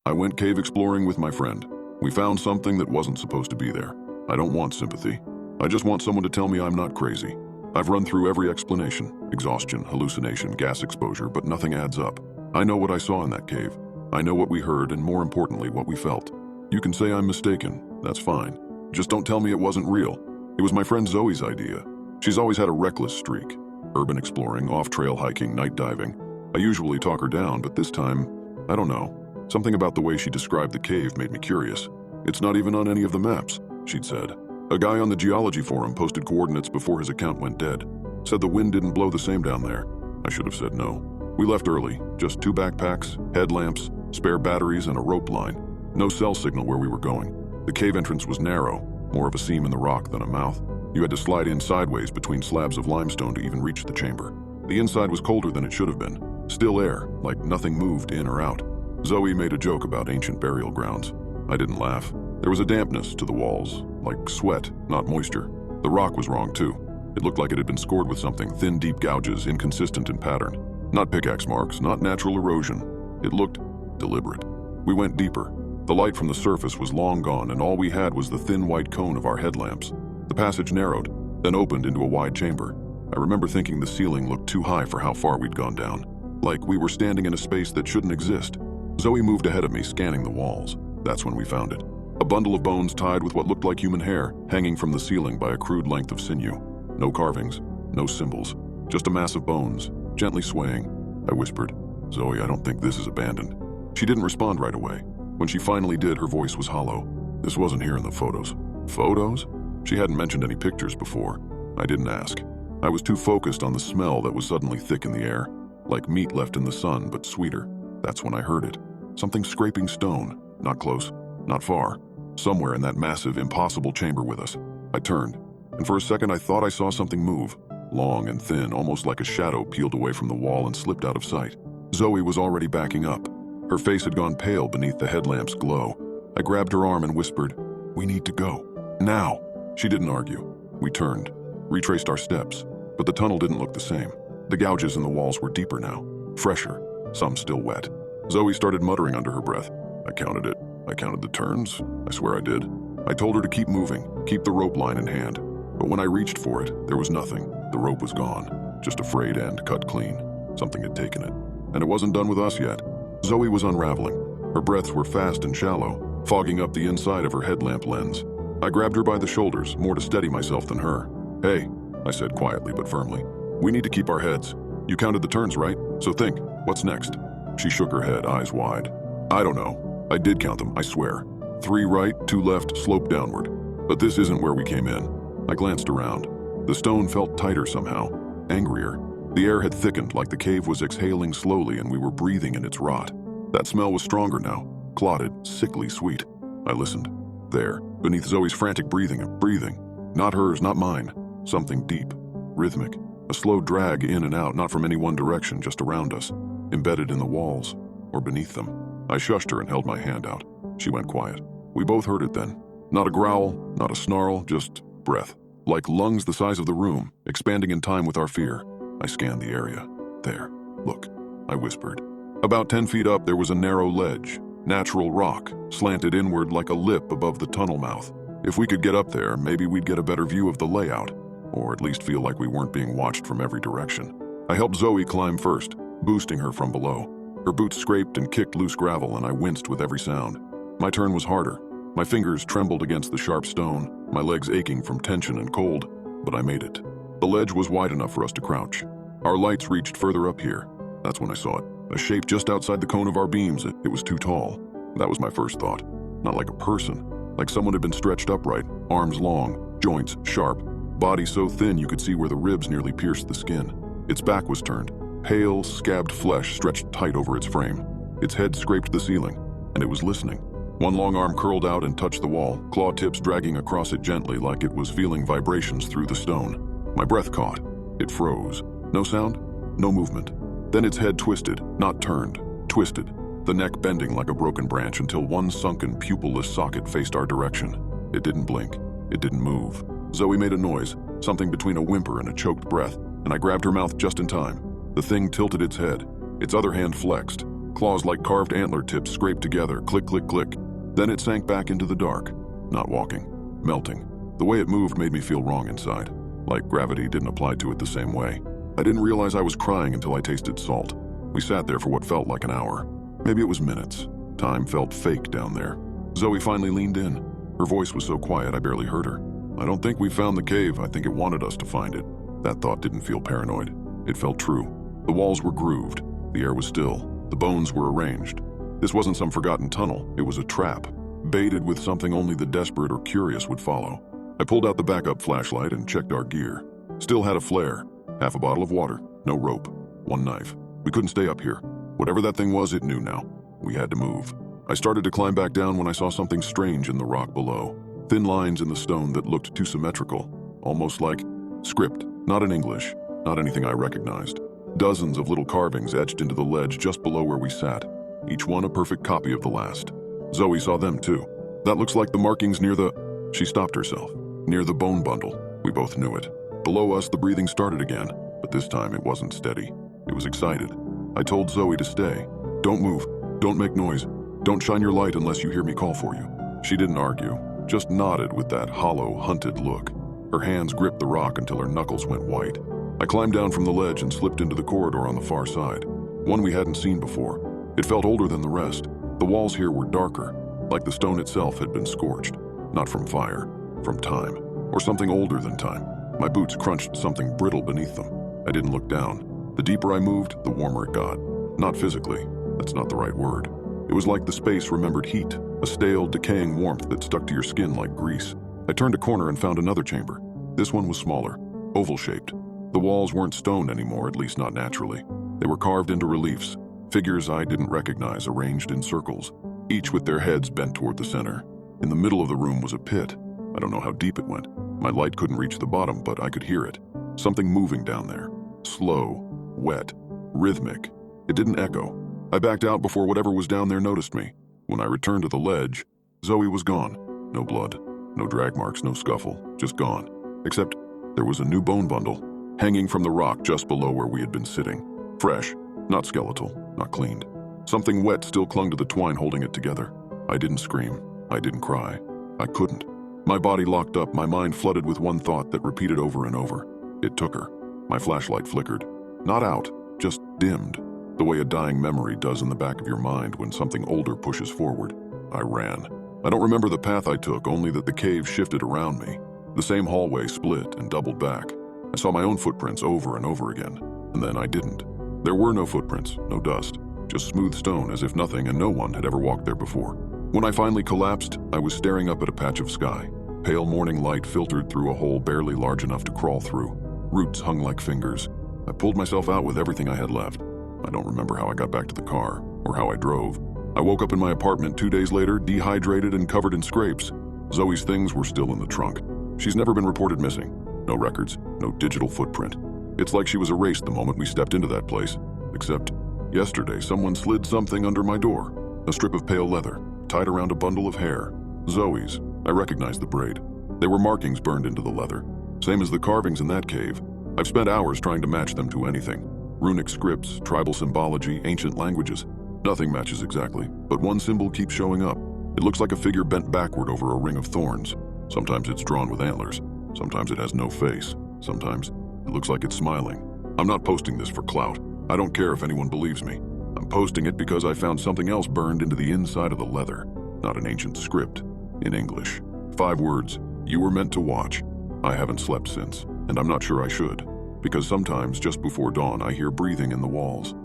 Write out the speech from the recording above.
I went cave exploring with my friend. We found something that wasn't supposed to be there. I don't want sympathy. I just want someone to tell me I'm not crazy. I've run through every explanation: exhaustion, hallucination, gas exposure, but nothing adds up. I know what I saw in that cave. I know what we heard, and more importantly, what we felt. You can say I'm mistaken. That's fine. Just don't tell me it wasn't real. It was my friend Zoe's idea. She's always had a reckless streak. Urban exploring, off-trail hiking, night diving. I usually talk her down, but this time, I don't know. Something about the way she described the cave made me curious. It's not even on any of the maps, she'd said. A guy on the geology forum posted coordinates before his account went dead. Said the wind didn't blow the same down there. I should have said no. We left early, just 2 backpacks, headlamps, spare batteries, and a rope line. No cell signal where we were going. The cave entrance was narrow, more of a seam in the rock than a mouth. You had to slide in sideways between slabs of limestone to even reach the chamber. The inside was colder than it should have been. Still air, like nothing moved in or out. Zoe made a joke about ancient burial grounds. I didn't laugh. There was a dampness to the walls, like sweat, not moisture. The rock was wrong too. It looked like it had been scored with something, thin, deep gouges, inconsistent in pattern. Not pickaxe marks, not natural erosion. It looked deliberate. We went deeper. The light from the surface was long gone, and all we had was the thin white cone of our headlamps. The passage narrowed, then opened into a wide chamber. I remember thinking the ceiling looked too high for how far we'd gone down. Like we were standing in a space that shouldn't exist. Zoe moved ahead of me, scanning the walls. That's when we found it. A bundle of bones tied with what looked like human hair, hanging from the ceiling by a crude length of sinew. No carvings, no symbols, just a mass of bones, gently swaying. I whispered, "Zoe, I don't think this is abandoned." She didn't respond right away. When she finally did, her voice was hollow. "This wasn't here in the photos." Photos? She hadn't mentioned any pictures before. I didn't ask. I was too focused on the smell that was suddenly thick in the air, like meat left in the sun, but sweeter. That's when I heard it. Something scraping stone. Not close, not far. Somewhere in that massive, impossible chamber with us. I turned, and for a second I thought I saw something move. Long and thin, almost like a shadow peeled away from the wall and slipped out of sight. Zoe was already backing up. Her face had gone pale beneath the headlamp's glow. I grabbed her arm and whispered, "We need to go. Now." She didn't argue. We turned, retraced our steps, but the tunnel didn't look the same. The gouges in the walls were deeper now, fresher, some still wet. Zoe started muttering under her breath. I counted it. I counted the turns. I swear I did. I told her to keep moving, keep the rope line in hand. But when I reached for it, there was nothing. The rope was gone. Just a frayed end cut clean. Something had taken it. And it wasn't done with us yet. Zoe was unraveling. Her breaths were fast and shallow, fogging up the inside of her headlamp lens. I grabbed her by the shoulders, more to steady myself than her. "Hey," I said quietly but firmly. "We need to keep our heads. You counted the turns, right? So think, what's next?" She shook her head, eyes wide. "I don't know. I did count them, I swear. 3 right, 2 left, slope downward. But this isn't where we came in." I glanced around. The stone felt tighter somehow, angrier. The air had thickened, like the cave was exhaling slowly and we were breathing in its rot. That smell was stronger now, clotted, sickly sweet. I listened. There, beneath Zoe's frantic breathing. Not hers, not mine. Something deep, rhythmic. A slow drag in and out, not from any one direction, just around us, embedded in the walls, or beneath them. I shushed her and held my hand out. She went quiet. We both heard it then. Not a growl, not a snarl, just breath. Like lungs the size of the room, expanding in time with our fear. I scanned the area. "There, look," I whispered. About 10 feet up, there was a narrow ledge. Natural rock, slanted inward like a lip above the tunnel mouth. If we could get up there, maybe we'd get a better view of the layout, or at least feel like we weren't being watched from every direction. I helped Zoe climb first, boosting her from below. Her boots scraped and kicked loose gravel, and I winced with every sound. My turn was harder. My fingers trembled against the sharp stone, my legs aching from tension and cold, but I made it. The ledge was wide enough for us to crouch. Our lights reached further up here. That's when I saw it. A shape just outside the cone of our beams. It was too tall. That was my first thought. Not like a person. Like someone had been stretched upright, arms long, joints sharp, body so thin you could see where the ribs nearly pierced the skin. Its back was turned. Pale, scabbed flesh stretched tight over its frame. Its head scraped the ceiling, and it was listening. One long arm curled out and touched the wall, claw tips dragging across it gently like it was feeling vibrations through the stone. My breath caught. It froze. No sound, no movement. Then its head twisted, not turned, twisted, the neck bending like a broken branch until one sunken, pupilless socket faced our direction. It didn't blink. It didn't move. Zoe made a noise, something between a whimper and a choked breath, and I grabbed her mouth just in time. The thing tilted its head. Its other hand flexed. Claws like carved antler tips scraped together, click, click, click. Then it sank back into the dark. Not walking, melting. The way it moved made me feel wrong inside, like gravity didn't apply to it the same way. I didn't realize I was crying until I tasted salt. We sat there for what felt like an hour. Maybe it was minutes. Time felt fake down there. Zoe finally leaned in. Her voice was so quiet I barely heard her. I don't think we found the cave. I think it wanted us to find it. That thought didn't feel paranoid. It felt true. The walls were grooved. The air was still. The bones were arranged. This wasn't some forgotten tunnel. It was a trap, baited with something only the desperate or curious would follow. I pulled out the backup flashlight and checked our gear. Still had a flare, half a bottle of water, no rope, one knife. We couldn't stay up here. Whatever that thing was, it knew now. We had to move. I started to climb back down when I saw something strange in the rock below. Thin lines in the stone that looked too symmetrical, almost like script, not in English, not anything I recognized. Dozens of little carvings etched into the ledge just below where we sat, each one a perfect copy of the last. Zoe saw them too. That looks like the markings near the... She stopped herself. Near the bone bundle. We both knew it. Below us, the breathing started again, but this time it wasn't steady. It was excited. I told Zoe to stay. Don't move. Don't make noise. Don't shine your light unless you hear me call for you. She didn't argue, just nodded with that hollow, hunted look. Her hands gripped the rock until her knuckles went white. I climbed down from the ledge and slipped into the corridor on the far side, one we hadn't seen before. It felt older than the rest. The walls here were darker, like the stone itself had been scorched. Not from fire, from time, or something older than time. My boots crunched something brittle beneath them. I didn't look down. The deeper I moved, the warmer it got. Not physically, that's not the right word. It was like the space remembered heat, a stale, decaying warmth that stuck to your skin like grease. I turned a corner and found another chamber. This one was smaller, oval-shaped. The walls weren't stone anymore, at least not naturally. They were carved into reliefs, figures I didn't recognize arranged in circles, each with their heads bent toward the center. In the middle of the room was a pit. I don't know how deep it went. My light couldn't reach the bottom, but I could hear it. Something moving down there. Slow, wet, rhythmic. It didn't echo. I backed out before whatever was down there noticed me. When I returned to the ledge, Zoe was gone. No blood, no drag marks, no scuffle, just gone. Except there was a new bone bundle, hanging from the rock just below where we had been sitting. Fresh, not skeletal, not cleaned. Something wet still clung to the twine holding it together. I didn't scream. I didn't cry. I couldn't. My body locked up, my mind flooded with one thought that repeated over and over. It took her. My flashlight flickered. Not out, just dimmed. The way a dying memory does in the back of your mind when something older pushes forward. I ran. I don't remember the path I took, only that the cave shifted around me. The same hallway split and doubled back. I saw my own footprints over and over again, and then I didn't. There were no footprints, no dust, just smooth stone as if nothing and no one had ever walked there before. When I finally collapsed, I was staring up at a patch of sky. Pale morning light filtered through a hole barely large enough to crawl through. Roots hung like fingers. I pulled myself out with everything I had left. I don't remember how I got back to the car, or how I drove. I woke up in my apartment 2 days later, dehydrated and covered in scrapes. Zoe's things were still in the trunk. She's never been reported missing. No records, no digital footprint. It's like she was erased the moment we stepped into that place. Except, yesterday someone slid something under my door. A strip of pale leather, tied around a bundle of hair. Zoe's. I recognized the braid. There were markings burned into the leather. Same as the carvings in that cave. I've spent hours trying to match them to anything. Runic scripts, tribal symbology, ancient languages. Nothing matches exactly, but one symbol keeps showing up. It looks like a figure bent backward over a ring of thorns. Sometimes it's drawn with antlers. Sometimes it has no face. Sometimes it looks like it's smiling. I'm not posting this for clout. I don't care if anyone believes me. I'm posting it because I found something else burned into the inside of the leather. Not an ancient script. In English. 5 words. You were meant to watch. I haven't slept since, and I'm not sure I should. Because sometimes, just before dawn, I hear breathing in the walls.